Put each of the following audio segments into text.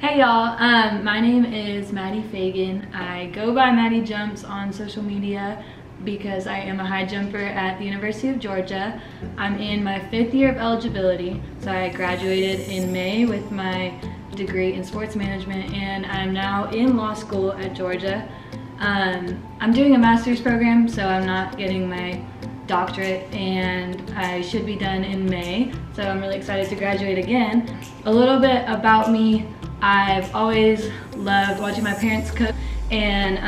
Hey y'all, my name is Maddie Fagan. I go by Maddie Jumps on social media because I am a high jumper at the University of Georgia. I'm in my 5th year of eligibility, so I graduated in May with my degree in sports management, and I'm now in law school at Georgia. I'm doing a master's program, so I'm not getting my doctorate, and I should be done in May, so I'm really excited to graduate again. A little bit about me: I've always loved watching my parents cook, and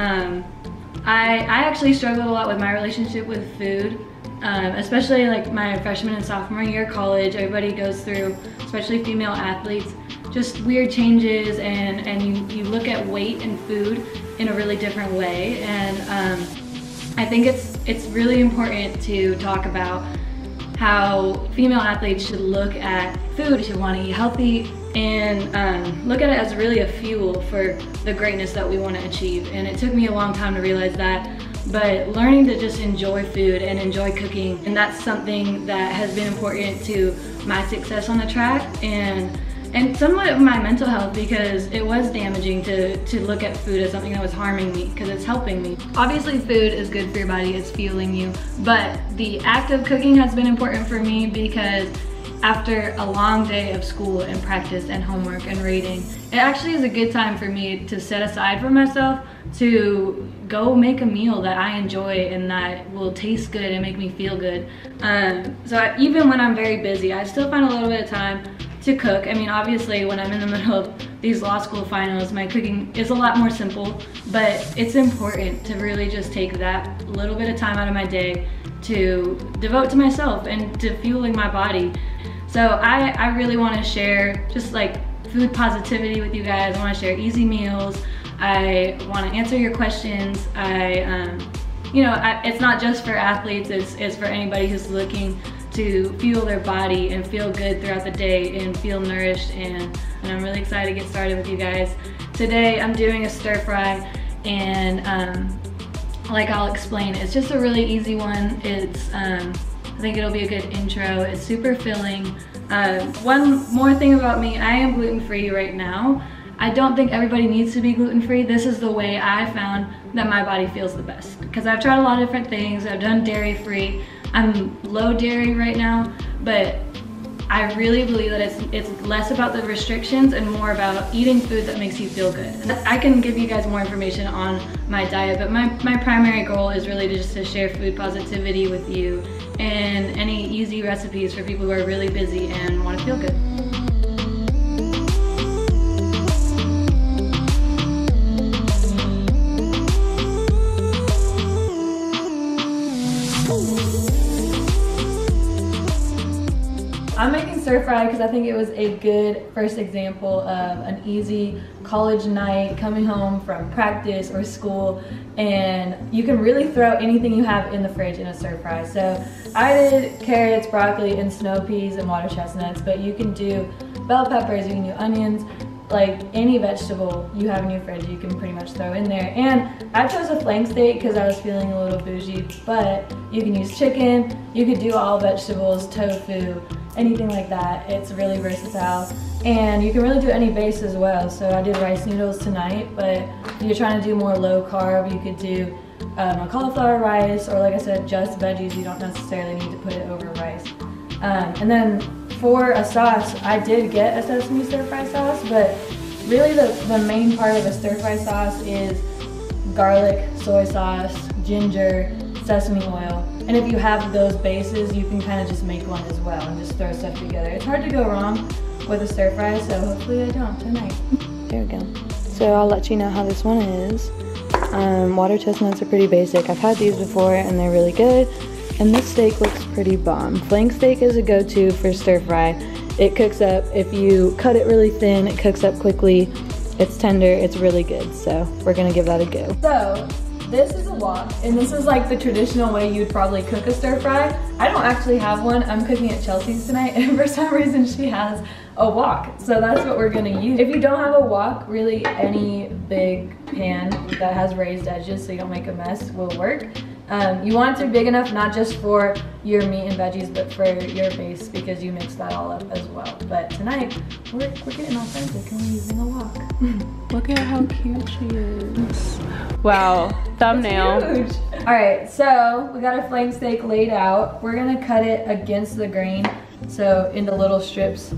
I actually struggled a lot with my relationship with food, especially like my freshman and sophomore year of college. Everybody goes through, especially female athletes, just weird changes, and you look at weight and food in a really different way. And I think it's really important to talk about how female athletes should look at food, should want to eat healthy, and look at it as really a fuel for the greatness that we want to achieve. And it took me a long time to realize that, but learning to just enjoy food and enjoy cooking, and that's something that has been important to my success on the track and somewhat of my mental health, because it was damaging to look at food as something that was harming me, because it's helping me. Obviously food is good for your body, it's fueling you, but the act of cooking has been important for me because after a long day of school and practice and homework and reading, it actually is a good time for me to set aside for myself to go make a meal that I enjoy and that will taste good and make me feel good. Even when I'm very busy, I still find a little bit of time to cook. I mean, obviously when I'm in the middle of these law school finals, my cooking is a lot more simple, but it's important to really just take that little bit of time out of my day to devote to myself and to fueling my body. So I really want to share just like food positivity with you guys. I want to share easy meals. I want to answer your questions. It's not just for athletes, it's for anybody who's looking to fuel their body and feel good throughout the day and feel nourished, and I'm really excited to get started with you guys. Today I'm doing a stir fry, and like I'll explain, it's just a really easy one. It's I think it'll be a good intro. It's super filling. One more thing about me, I am gluten-free right now. I don't think everybody needs to be gluten-free. This is the way I found that my body feels the best, because I've tried a lot of different things. I've done dairy-free. I'm low dairy right now, but I really believe that it's less about the restrictions and more about eating food that makes you feel good. I can give you guys more information on my diet, but my primary goal is really just to share food positivity with you and any easy recipes for people who are really busy and want to feel good. I'm making stir fry because I think it was a good first example of an easy college night, coming home from practice or school, and you can really throw anything you have in the fridge in a stir fry. So I did carrots, broccoli, and snow peas and water chestnuts, but you can do bell peppers, you can do onions, like any vegetable you have in your fridge you can pretty much throw in there. And I chose a flank steak because I was feeling a little bougie, but you can use chicken, you could do all vegetables, tofu, anything like that. It's really versatile, and you can really do any base as well. So I did rice noodles tonight, but if you're trying to do more low carb, you could do a cauliflower rice, or like I said, just veggies. You don't necessarily need to put it over rice. And then for a sauce, I did get a sesame stir fry sauce, but really the main part of a stir fry sauce is garlic, soy sauce, ginger, sesame oil. And if you have those bases, you can kind of just make one as well and just throw stuff together. It's hard to go wrong with a stir fry, so hopefully I don't tonight. There we go. So I'll let you know how this one is. Water chestnuts are pretty basic. I've had these before and they're really good. And this steak looks pretty bomb. Flank steak is a go-to for stir fry. It cooks up, if you cut it really thin, it cooks up quickly. It's tender, it's really good. So we're gonna give that a go. So this is a wok, and this is like the traditional way you'd probably cook a stir fry. I don't actually have one. I'm cooking at Chelsea's tonight, and for some reason she has a wok, so that's what we're gonna use. If you don't have a wok, really any big pan that has raised edges so you don't make a mess will work. You want it to be big enough, not just for your meat and veggies, but for your base, because you mix that all up as well. But tonight, we're getting authentic and we're using a wok. Look at how cute she is. Wow, thumbnail. It's huge. All right, so we got our flank steak laid out. We're gonna cut it against the grain, so into little strips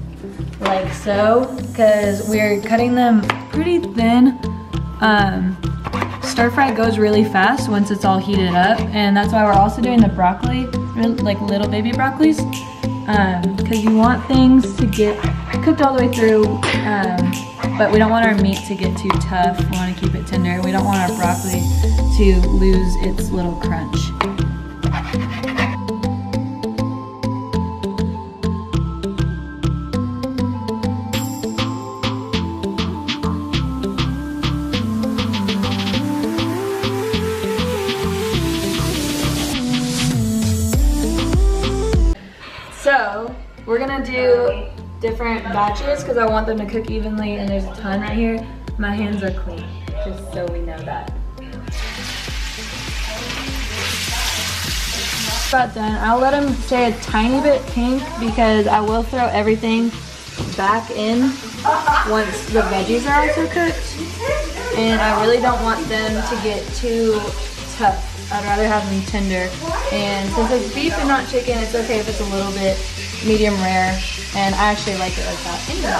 like so, because we're cutting them pretty thin. Stir fry goes really fast once it's all heated up, and that's why we're also doing the broccoli, like little baby broccolis, because you want things to get cooked all the way through, but we don't want our meat to get too tough. We want to keep it tender, and we don't want our broccoli to lose its little crunch. So we're gonna do different batches because I want them to cook evenly, and there's a ton right here. My hands are clean, just so we know that. About done. I'll let them stay a tiny bit pink because I will throw everything back in once the veggies are also cooked. And I really don't want them to get too tough. I'd rather have them tender. And since it's beef and not chicken, it's okay if it's a little bit medium rare. And I actually like it like that anyway,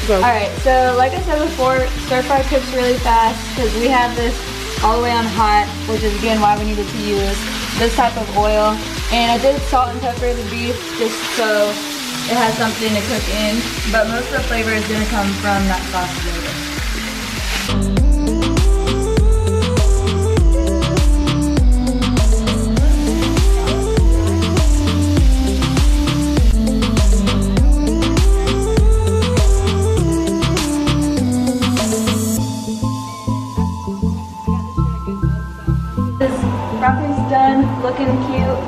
so. Alright, so like I said before, stir fry cooks really fast because we have this all the way on hot, which is again why we needed to use this type of oil. And I did salt and pepper the beef just so it has something to cook in. But most of the flavor is going to come from that sauce flavor. Broccoli's done, looking cute.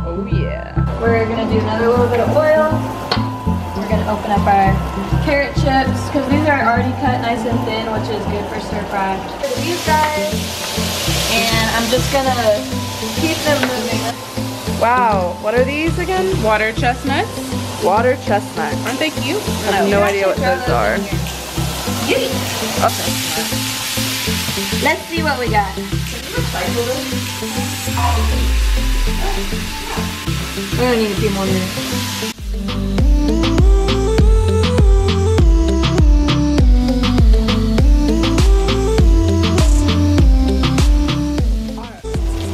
Oh yeah. We're gonna do another little bit of oil. We're gonna open up our carrot chips, because these are already cut nice and thin, which is good for stir fry. For these guys, and I'm just gonna keep them moving. Wow, what are these again? Water chestnuts. Water chestnuts. Aren't they cute? I have no idea what those are. Yay. Okay. Let's see what we got. We're gonna need a few more minutes.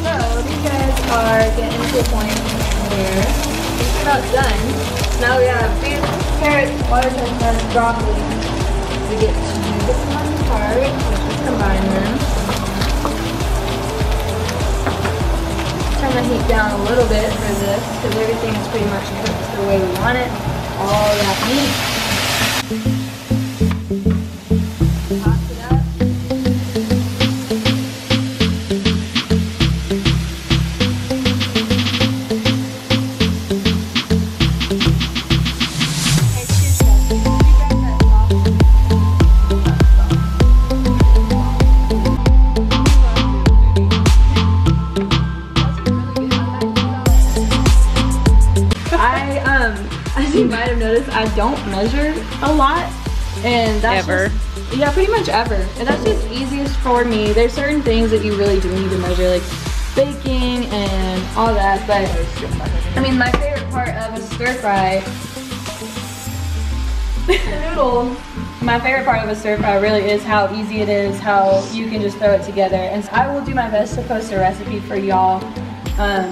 So these guys are getting to a point where it's about done. Now we have beef, carrots, water chestnuts, broccoli. We get to do the fun part, which is combine them. Turn the heat down a little bit for this because everything is pretty much cooked the way we want it. All that meat. Toss it up. As you might have noticed, I don't measure a lot, and that's just, yeah, pretty much ever. And that's just easiest for me. There's certain things that you really do need to measure, like baking and all that. But I mean, my favorite part of a stir fry, noodle. My favorite part of a stir fry really is how easy it is, how you can just throw it together. And so I will do my best to post a recipe for y'all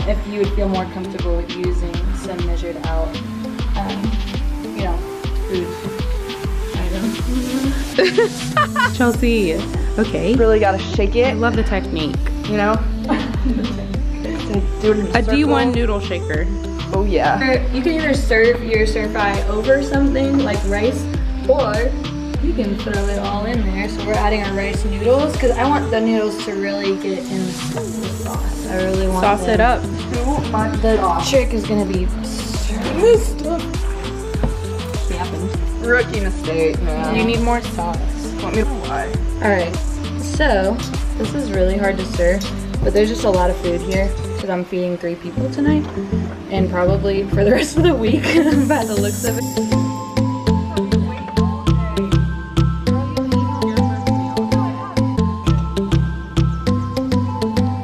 if you would feel more comfortable with using some measured out. You know, food items. Chelsea, okay. Really gotta shake I it, love the technique. you know? Do it in a A circle. D1 noodle shaker. Oh yeah. You can either serve your stir fry over something like rice, or you can throw it all in there. So we're adding our rice noodles because I want the noodles to really get in the sauce. I really want Sauce it up. The trick is gonna be this stuff. Rookie mistake, man. You need more sauce. Want me to why? All right, so this is really hard to stir. But there's just a lot of food here because I'm feeding 3 people tonight and probably for the rest of the week by the looks of it.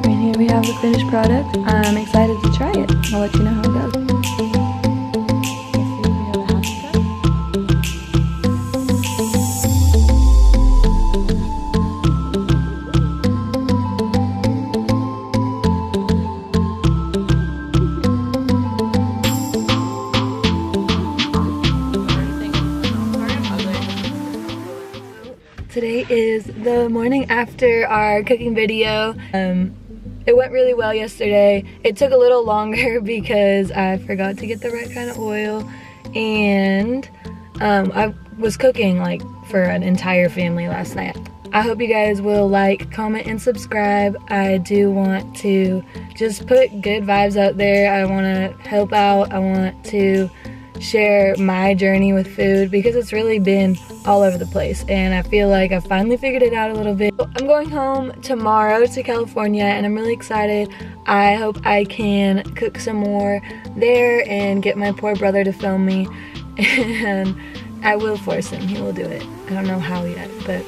And here we have the finished product. I'm excited to try it. I'll let you know how it goes. Today is the morning after our cooking video. It went really well yesterday. It took a little longer because I forgot to get the right kind of oil, and I was cooking like for an entire family last night. I hope you guys will like, comment, and subscribe. I do want to just put good vibes out there. I want to help out. I want to share my journey with food because it's really been all over the place, and I feel like I finally figured it out a little bit. I'm going home tomorrow to California and I'm really excited. I hope I can cook some more there and get my poor brother to film me, and I will force him. He will do it. I don't know how yet, but